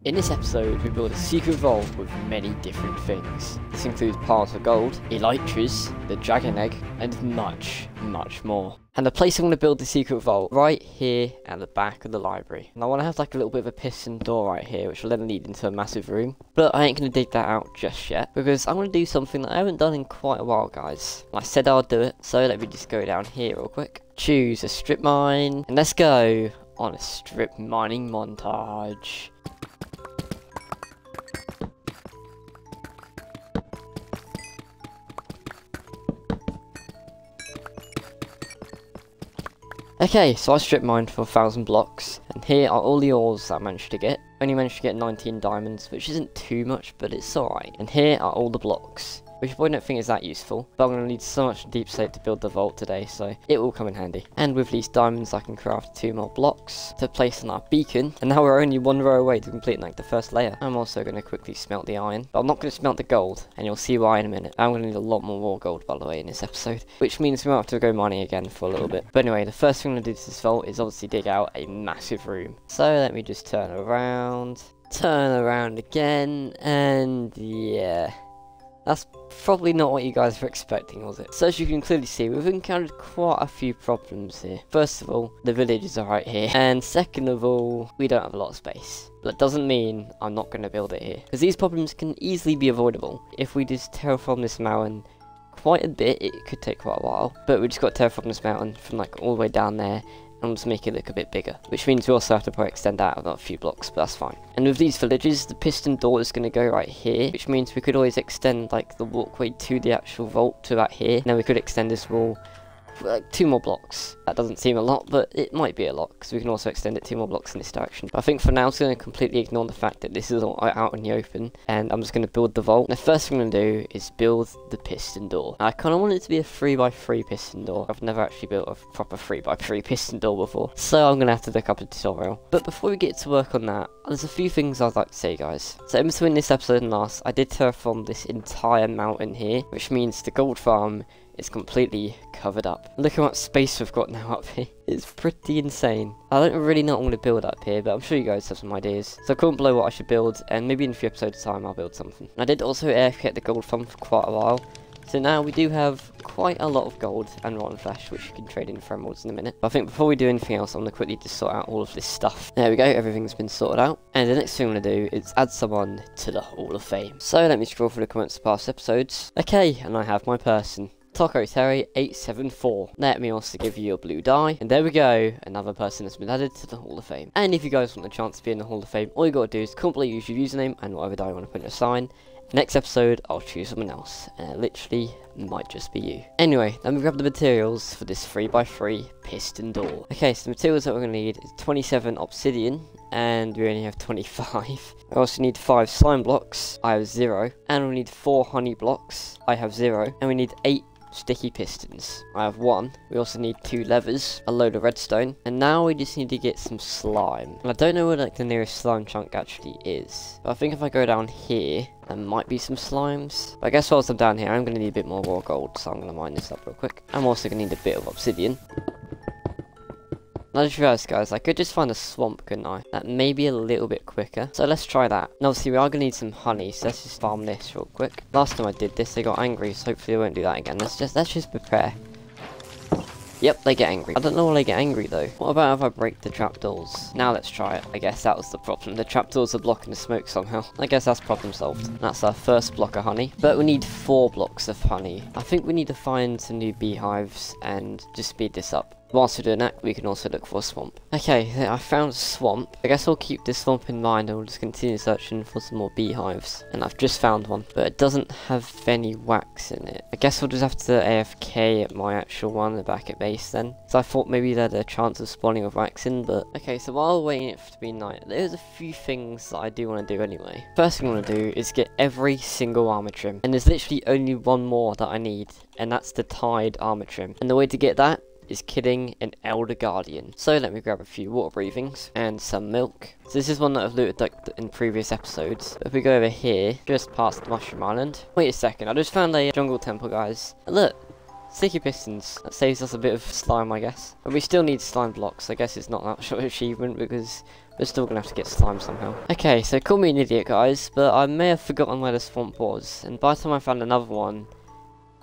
In this episode, we build a secret vault with many different things. This includes piles of gold, elytras, the dragon egg, and much, much more. And the place I'm going to build the secret vault, right here at the back of the library. And I want to have like a little bit of a piston door right here, which will then lead into a massive room. But I ain't going to dig that out just yet, because I'm going to do something that I haven't done in quite a while, guys. I said I'll do it, so let me just go down here real quick. Choose a strip mine, and let's go on a strip mining montage. Okay, so I strip mined for 1,000 blocks, and here are all the ores that I managed to get. Only managed to get 19 diamonds, which isn't too much, but it's alright. And here are all the blocks, which I don't think is that useful, but I'm going to need so much deep slate to build the vault today, so it will come in handy. And with these diamonds I can craft 2 more blocks to place on our beacon, and now we're only 1 row away to complete like the first layer. I'm also going to quickly smelt the iron, but I'm not going to smelt the gold, and you'll see why in a minute. I'm going to need a lot more raw gold, by the way, in this episode, which means we might have to go mining again for a little bit. But anyway, the first thing I'm going to do to this vault is obviously dig out a massive room. So let me just turn around again, and yeah. That's probably not what you guys were expecting, was it? So as you can clearly see, we've encountered quite a few problems here. First of all, the villages are right here. And second of all, we don't have a lot of space. But that doesn't mean I'm not going to build it here. Because these problems can easily be avoidable. If we just terraform this mountain quite a bit, it could take quite a while. But we just got to terraform this mountain from like all the way down there. And just make it look a bit bigger, which means we also have to probably extend out about a few blocks, but that's fine. And with these villages, the piston door is going to go right here, which means we could always extend like the walkway to the actual vault to about here. Now we could extend this wall for like 2 more blocks. That doesn't seem a lot, but it might be a lot, because we can also extend it 2 more blocks in this direction. But I think for now, I'm just going to completely ignore the fact that this is all out in the open, and I'm just going to build the vault. And the first thing I'm going to do is build the piston door. Now, I kind of want it to be a 3x3 piston door. I've never actually built a proper 3x3 piston door before, so I'm going to have to look up a tutorial. But before we get to work on that, there's a few things I'd like to say, guys. So in between this episode and last, I did terraform this entire mountain here, which means the gold farm is completely covered up. Look how much space we've got now up here. It's pretty insane. I don't really know what I'm going to build up here, but I'm sure you guys have some ideas. So comment below what I should build, and maybe in a few episodes time I'll build something. I did also AFK the gold farm for quite a while, so now we do have quite a lot of gold and rotten flesh, which you can trade in for emeralds in a minute. But I think before we do anything else, I'm going to quickly just sort out all of this stuff. There we go, everything's been sorted out. And the next thing I'm going to do is add someone to the Hall of Fame. So let me scroll through the comments of past episodes. Okay, and I have my person. Taco Terry 874. Let me also give you a blue die. And there we go. Another person has been added to the Hall of Fame. And if you guys want the chance to be in the Hall of Fame, all you gotta do is completely use your username and whatever die you want to put in your sign. Next episode, I'll choose someone else. And it literally might just be you. Anyway, let me grab the materials for this 3x3 piston door. Okay, so the materials that we're gonna need is 27 obsidian. And we only have 25. I also need 5 slime blocks. I have 0. And we need 4 honey blocks. I have 0. And we need 8 sticky pistons. I have 1. We also need 2 levers, a load of redstone, and now we just need to get some slime. And I don't know where like the nearest slime chunk actually is, but I think if I go down here, there might be some slimes. But I guess whilst I'm down here, I'm going to need a bit more raw gold, so I'm going to mine this up real quick. I'm also going to need a bit of obsidian. I just realised, guys, I could just find a swamp, couldn't I? That may be a little bit quicker. So let's try that. And obviously, we are going to need some honey, so let's just farm this real quick. Last time I did this, they got angry, so hopefully I won't do that again. Let's just prepare. Yep, they get angry. I don't know why they get angry, though. What about if I break the trapdoors? Now let's try it. I guess that was the problem. The trapdoors are blocking the smoke somehow. I guess that's problem solved. That's our first block of honey. But we need 4 blocks of honey. I think we need to find some new beehives and just speed this up. Whilst we're doing that, we can also look for a swamp. Okay, I found a swamp. I guess I'll keep this swamp in mind and we'll just continue searching for some more beehives. And I've just found one, but it doesn't have any wax in it. I guess we'll just have to AFK at my actual one, back at base then. So I thought maybe there'd a chance of spawning with wax in, but... Okay, so while waiting it to be night, there's a few things that I do want to do anyway. First thing I want to do is get every single armor trim. And there's literally only one more that I need, and that's the tied armor trim. And the way to get that is killing an Elder Guardian. So let me grab a few water breathings and some milk. So this is one that I've looted like in previous episodes. If we go over here, just past Mushroom Island. Wait a second, I just found a jungle temple, guys. Look, sticky pistons. That saves us a bit of slime, I guess. But we still need slime blocks. I guess it's not that short of achievement because We're still gonna have to get slime somehow. Okay, so call me an idiot, guys, but I may have forgotten where the swamp was, and by the time I found another one,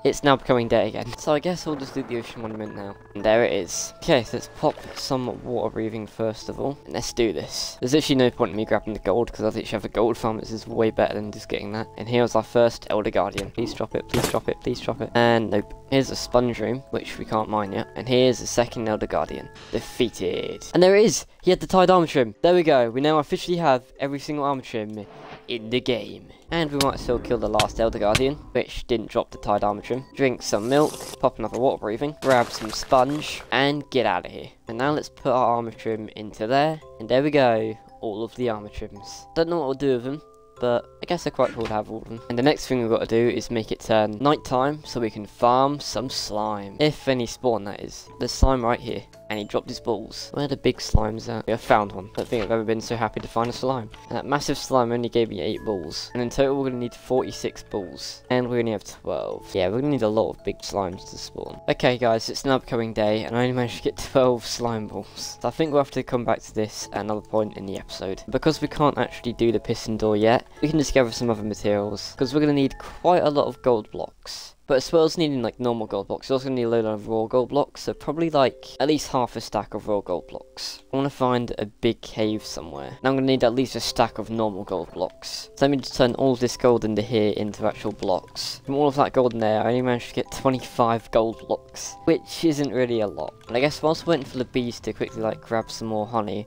it's now becoming day again. So I guess I'll just do the ocean monument now. And there it is. Okay, so let's pop some water breathing first of all. And let's do this. There's actually no point in me grabbing the gold, because I literally have a gold farm. This is way better than just getting that. And here's our first Elder Guardian. Please drop it, please drop it, please drop it. And nope. Here's a sponge room, which we can't mine yet. And here's the second Elder Guardian. Defeated. And there it is. He had the tied armor trim. There we go. We now officially have every single armor trim in the game. And we might still kill the last Elder Guardian, which didn't drop the tied armor trim. Drink some milk, pop another water breathing, grab some sponge, and get out of here. And now let's put our armor trim into there. And there we go. All of the armor trims. Don't know what we'll do with them, but I guess they're quite cool to have all of them. And the next thing we've got to do is make it turn nighttime so we can farm some slime. If any spawn, that is. There's slime right here. And he dropped his balls. Where are the big slimes at? I found one. I don't think I've ever been so happy to find a slime. And that massive slime only gave me 8 balls. And in total we're going to need 46 balls. And we only have 12. Yeah, we're going to need a lot of big slimes to spawn. Okay guys, it's now becoming day and I only managed to get 12 slime balls. So I think we'll have to come back to this at another point in the episode. Because we can't actually do the piston door yet, we can just gather some other materials. Because we're going to need quite a lot of gold blocks. But as well as needing like normal gold blocks, you're also going to need a load of raw gold blocks, so probably like at least half a stack of raw gold blocks. I want to find a big cave somewhere. Now I'm going to need at least a stack of normal gold blocks. So let me just turn all of this gold into here into actual blocks. From all of that gold in there, I only managed to get 25 gold blocks, which isn't really a lot. And I guess whilst waiting for the bees to quickly like grab some more honey,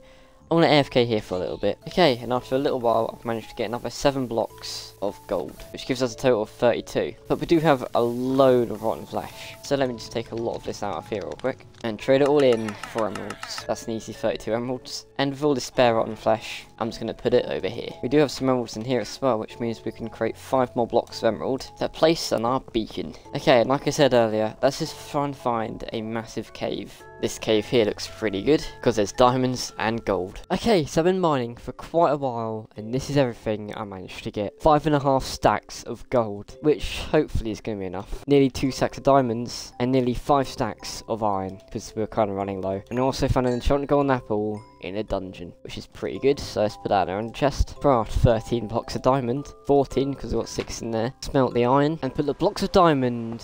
I want to AFK here for a little bit. Okay, and after a little while, I've managed to get another 7 blocks of gold, which gives us a total of 32. But we do have a load of rotten flesh. So let me just take a lot of this out of here real quick and trade it all in for emeralds. That's an easy 32 emeralds. And with all this spare rotten flesh, I'm just going to put it over here. We do have some emeralds in here as well, which means we can create 5 more blocks of emerald to place on our beacon. Okay, and like I said earlier, let's just try and find a massive cave. This cave here looks pretty good, because there's diamonds and gold. Okay, so I've been mining for quite a while, and this is everything I managed to get. 5.5 stacks of gold, which hopefully is going to be enough. Nearly 2 stacks of diamonds, and nearly 5 stacks of iron, because we're kind of running low. And I also found an enchanted golden apple in a dungeon, which is pretty good, so let's put that in the chest. Craft 13 blocks of diamond, 14 because we've got 6 in there. Smelt the iron, and put the blocks of diamond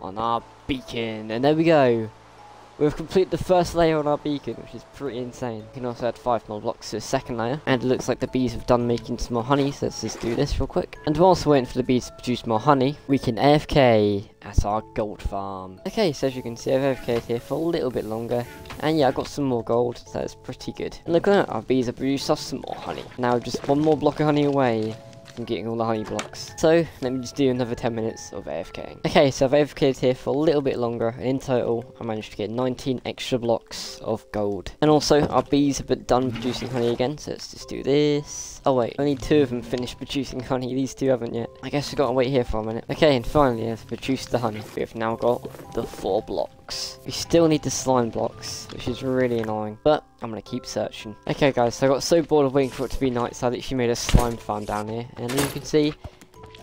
on our beacon, and there we go. We've completed the first layer on our beacon, which is pretty insane. We can also add 5 more blocks to the second layer. And it looks like the bees have done making some more honey, so let's just do this real quick. And whilst we're waiting for the bees to produce more honey, we can AFK at our gold farm. Okay, so as you can see, I've AFK'd here for a little bit longer. And yeah, I got some more gold, so that's pretty good. And look at that, our bees have produced us some more honey. Now just 1 more block of honey away from getting all the honey blocks. So let me just do another 10 minutes of AFKing. Okay, so I've AFK'd here for a little bit longer, and in total I managed to get 19 extra blocks of gold. And also our bees have been done producing honey again, so let's just do this. Oh wait, only 2 of them finished producing honey, these 2 haven't yet. I guess we've got to wait here for a minute. Okay, and finally I've produced the honey. We have now got the 4 blocks. We still need the slime blocks, which is really annoying, but I'm going to keep searching. Okay guys, so I got so bored of waiting for it to be night, so I literally made a slime farm down here, and as you can see,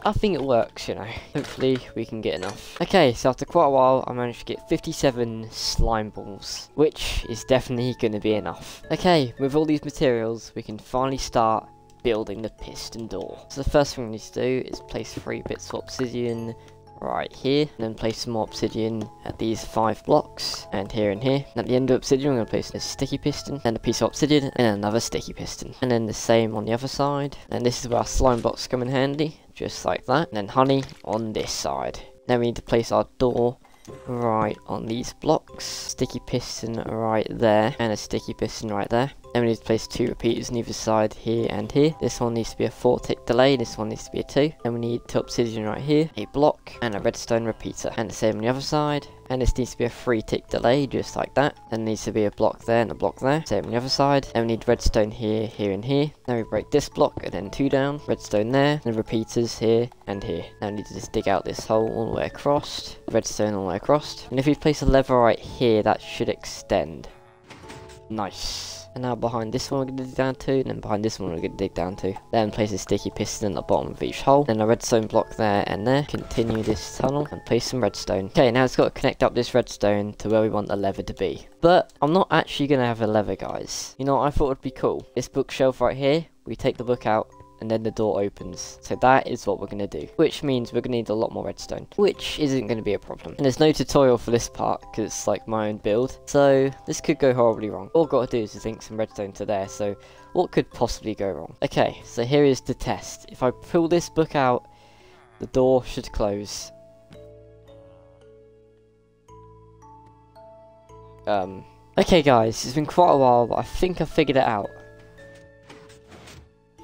I think it works, you know. Hopefully we can get enough. Okay, so after quite a while, I managed to get 57 slime balls, which is definitely going to be enough. Okay, with all these materials, we can finally start building the piston door. So the first thing we need to do is place 3 bits of obsidian right here, and then place some more obsidian at these 5 blocks, and here and here. And at the end of obsidian, we're going to place a sticky piston, then a piece of obsidian, and another sticky piston. And then the same on the other side. And this is where our slime blocks come in handy, just like that. And then honey on this side. Then we need to place our door right on these blocks. Sticky piston right there, and a sticky piston right there. Then we need to place 2 repeaters on either side, here and here. This one needs to be a 4-tick delay, this one needs to be a 2. Then we need 2 obsidian right here, a block, and a redstone repeater. And the same on the other side. And this needs to be a 3-tick delay, just like that. Then needs to be a block there and a block there. Same on the other side. And we need redstone here, here, and here. Then we break this block and then 2 down. Redstone there, and repeaters here and here. Now we need to just dig out this hole all the way across. Redstone all the way across. And if we place a lever right here, that should extend. Nice. And now behind this one we're going to dig down to, and then behind this one we're going to dig down to. Then place a sticky piston at the bottom of each hole, then a redstone block there and there. Continue this tunnel and place some redstone. Okay, now it's got to connect up this redstone to where we want the lever to be. But I'm not actually going to have a lever, guys. You know what I thought would be cool? This bookshelf right here, we take the book out, and then the door opens. So that is what we're going to do, which means we're going to need a lot more redstone, which isn't going to be a problem. And there's no tutorial for this part because it's like my own build, so this could go horribly wrong. All I've got to do is just link some redstone to there, so what could possibly go wrong? Okay, so here is the test. If I pull this book out, the door should close. Okay guys, it's been quite a while, but I think I figured it out.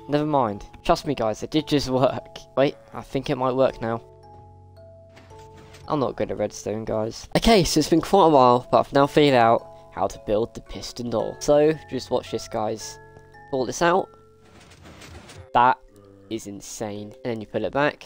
Never mind. Trust me guys, it did just work. Wait, I think it might work now. I'm not good at redstone, guys. Okay, so it's been quite a while, but I've now figured out how to build the piston door. So, just watch this, guys. Pull this out. That is insane. And then you put it back.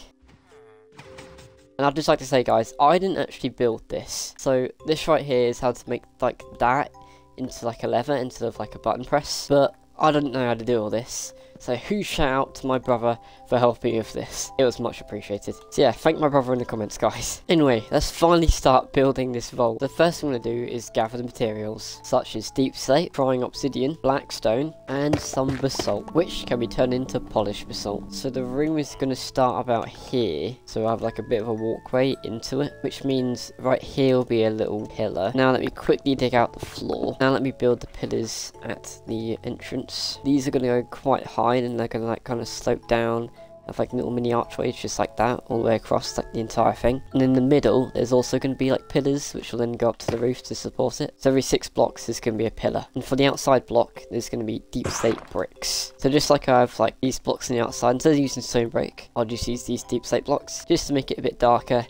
And I'd just like to say, guys, I didn't actually build this. So, this right here is how to make, like, that into, like, a lever instead of, like, a button press. But I didn't know how to do all this. So huge shout out to my brother for helping me with this. It was much appreciated. So yeah, thank my brother in the comments, guys. Anyway, let's finally start building this vault. The first thing I'm going to do is gather the materials, such as deep slate, frying obsidian, blackstone, and some basalt, which can be turned into polished basalt. So the room is going to start about here. So I have like a bit of a walkway into it, which means right here will be a little pillar. Now let me quickly dig out the floor. Now let me build the pillars at the entrance. These are going to go quite high, and they're gonna like kind of slope down, have like little mini archways just like that all the way across like the entire thing. And in the middle there's also going to be like pillars which will then go up to the roof to support it. So every 6 blocks there's going to be a pillar, and for the outside block there's going to be deep slate bricks. So just like I have like these blocks on the outside, instead of using stone brick I'll just use these deep slate blocks just to make it a bit darker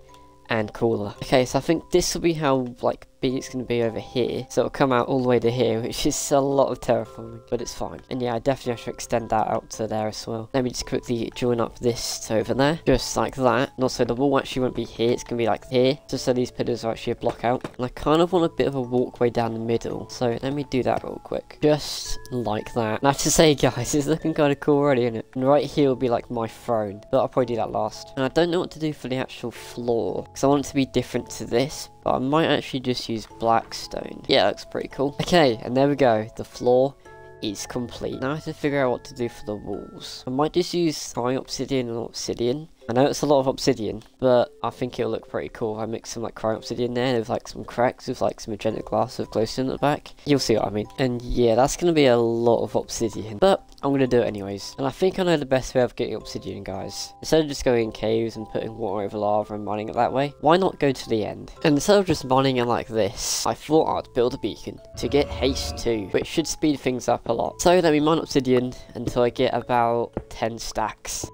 and cooler. Okay, so I think this will be how like big it's going to be over here, so it'll come out all the way to here, which is a lot of terraforming, but it's fine. And yeah, I definitely have to extend that out to there as well. Let me just quickly join up this to over there, just like that. And also the wall actually won't be here, it's going to be like here, just so these pillars are actually a block out. And I kind of want a bit of a walkway down the middle, so let me do that real quick, just like that. And I have to say, guys, it's looking kind of cool already, isn't it? And right here will be like my throne, but I'll probably do that last. And I don't know what to do for the actual floor, because I want it to be different to this, but I might actually just use blackstone. Yeah, that looks pretty cool. Okay, and there we go. The floor is complete. Now I have to figure out what to do for the walls. I might just use dry obsidian and obsidian. I know it's a lot of obsidian, but I think it'll look pretty cool. I mix some like crying obsidian there with like some cracks with like some magenta glass with glowstone at the back. You'll see what I mean. And yeah, that's going to be a lot of obsidian, but I'm going to do it anyways. And I think I know the best way of getting obsidian, guys. Instead of just going in caves and putting water over lava and mining it that way, why not go to the end? And instead of just mining it like this, I thought I'd build a beacon to get haste 2, which should speed things up a lot. So let me mine obsidian until I get about 10 stacks.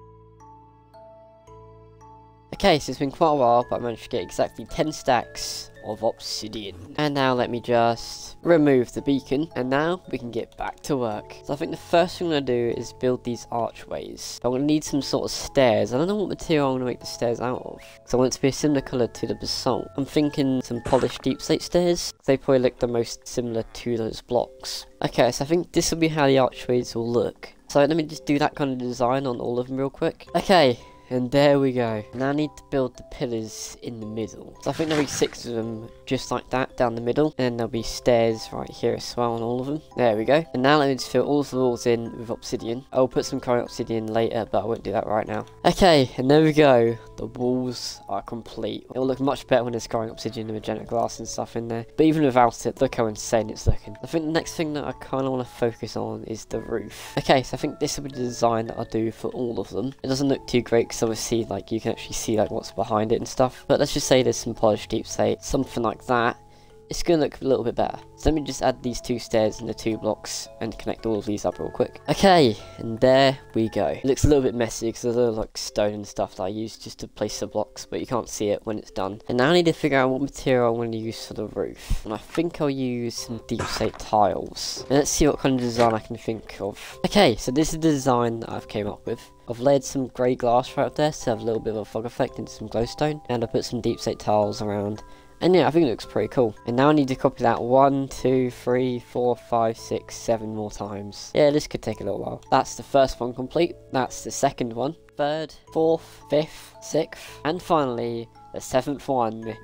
Okay, so it's been quite a while, but I managed to get exactly 10 stacks of obsidian. And now let me just remove the beacon, and now we can get back to work. So I think the first thing I'm going to do is build these archways. I'm going to need some sort of stairs. I don't know what material I'm going to make the stairs out of, because I want it to be a similar colour to the basalt. I'm thinking some polished deep slate stairs. They probably look the most similar to those blocks. Okay, so I think this will be how the archways will look. So let me just do that kind of design on all of them real quick. Okay. And there we go. Now I need to build the pillars in the middle. So I think there'll be 6 of them just like that down the middle. And then there'll be stairs right here as well on all of them. There we go. And now let me just fill all of the walls in with obsidian. I'll put some current obsidian later, but I won't do that right now. Okay, and there we go. The walls are complete. It'll look much better when there's current obsidian and magenta glass and stuff in there. But even without it, look how insane it's looking. I think the next thing that I kind of want to focus on is the roof. Okay, so I think this will be the design that I'll do for all of them. It doesn't look too great, because obviously like you can actually see like what's behind it and stuff, but let's just say there's some polished deep slate, something like that. It's gonna look a little bit better. So let me just add these 2 stairs and the 2 blocks and connect all of these up real quick. Okay, and there we go. It looks a little bit messy because there's a little like stone and stuff that I used just to place the blocks, but you can't see it when it's done. And now I need to figure out what material I want to use for the roof. And I think I'll use some deep slate tiles. And let's see what kind of design I can think of. Okay, so this is the design that I've came up with. I've layered some grey glass right up there to have a little bit of a fog effect into some glowstone, and I put some deep slate tiles around, And yeah, I think it looks pretty cool. And now I need to copy that 1, 2, 3, 4, 5, 6, 7 more times. Yeah, this could take a little while. That's the first one complete. That's the second one. Third, fourth, fifth, sixth, and finally, the seventh one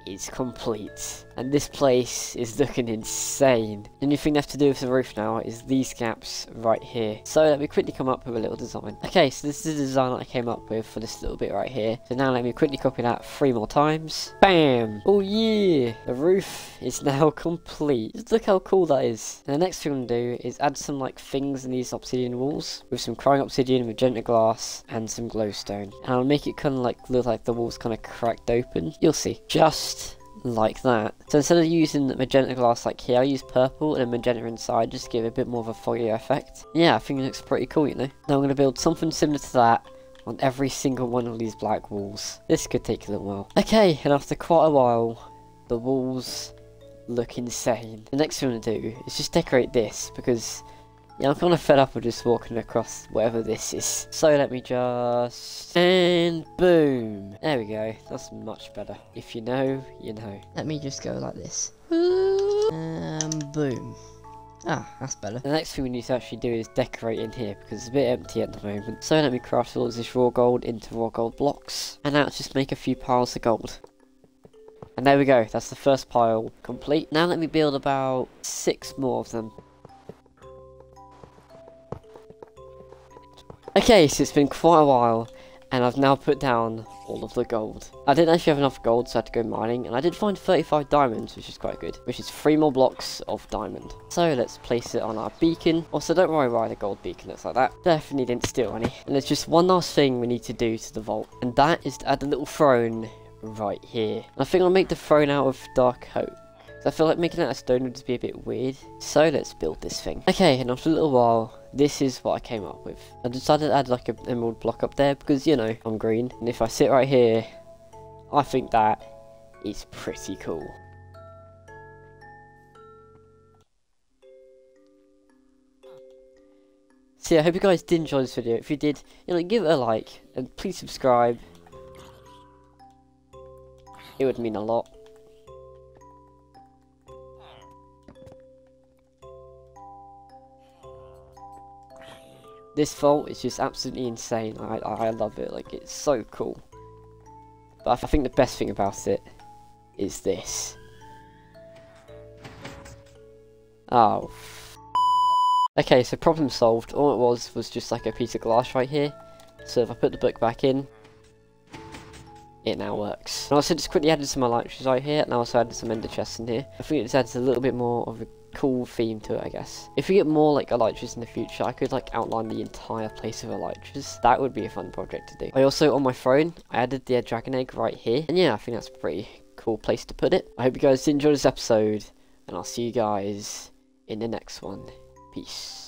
is complete. And this place is looking insane. The only thing left to do with the roof now is these gaps right here. So let me quickly come up with a little design. Okay, so this is the design that I came up with for this little bit right here. So now let me quickly copy that 3 more times. Bam! Oh yeah! The roof is now complete. Just look how cool that is. And the next thing I'm gonna do is add some like things in these obsidian walls with some crying obsidian, magenta glass, and some glowstone. And I'll make it kind of like look like the walls kind of cracked open. You'll see. Just like that. So instead of using the magenta glass like here, I use purple and a magenta inside just to give it a bit more of a foggy effect. Yeah, I think it looks pretty cool, you know. Now I'm going to build something similar to that on every single one of these black walls. This could take a little while. Okay, and after quite a while, the walls look insane. The next thing I'm going to do is just decorate this because yeah, I'm kind of fed up with just walking across whatever this is. So let me just... and boom! There we go. That's much better. If you know, you know. Let me just go like this. Boom. Ah, that's better. The next thing we need to actually do is decorate in here because it's a bit empty at the moment. So let me craft all of this raw gold into raw gold blocks. And now let's just make a few piles of gold. And there we go. That's the first pile complete. Now let me build about 6 more of them. Okay, so it's been quite a while, and I've now put down all of the gold. I didn't actually have enough gold, so I had to go mining, and I did find 35 diamonds, which is quite good, which is 3 more blocks of diamond. So let's place it on our beacon. Also, don't worry why the gold beacon looks like that. Definitely didn't steal any. And there's just one last thing we need to do to the vault, and that is to add a little throne right here. And I think I'll make the throne out of dark oak. I feel like making it out of stone would just be a bit weird. So let's build this thing. Okay, and after a little while, this is what I came up with. I decided to add like an emerald block up there because, you know, I'm green. And if I sit right here, I think that is pretty cool. So yeah, I hope you guys did enjoy this video. If you did, you know, give it a like and please subscribe. It would mean a lot. This vault is just absolutely insane. I love it. Like, it's so cool. But I think the best thing about it is this. Oh. Okay, so problem solved. All it was just like a piece of glass right here. So if I put the book back in, it now works. And I also just quickly added some elytras right here, and I also added some ender chests in here. I think it just adds a little bit more of a cool theme to it, I guess. If we get more like elytras in the future, I could like outline the entire place of elytras. That would be a fun project to do. I also, on my throne, I added the dragon egg right here. And yeah, I think that's a pretty cool place to put it. I hope you guys did enjoy this episode, and I'll see you guys in the next one. Peace.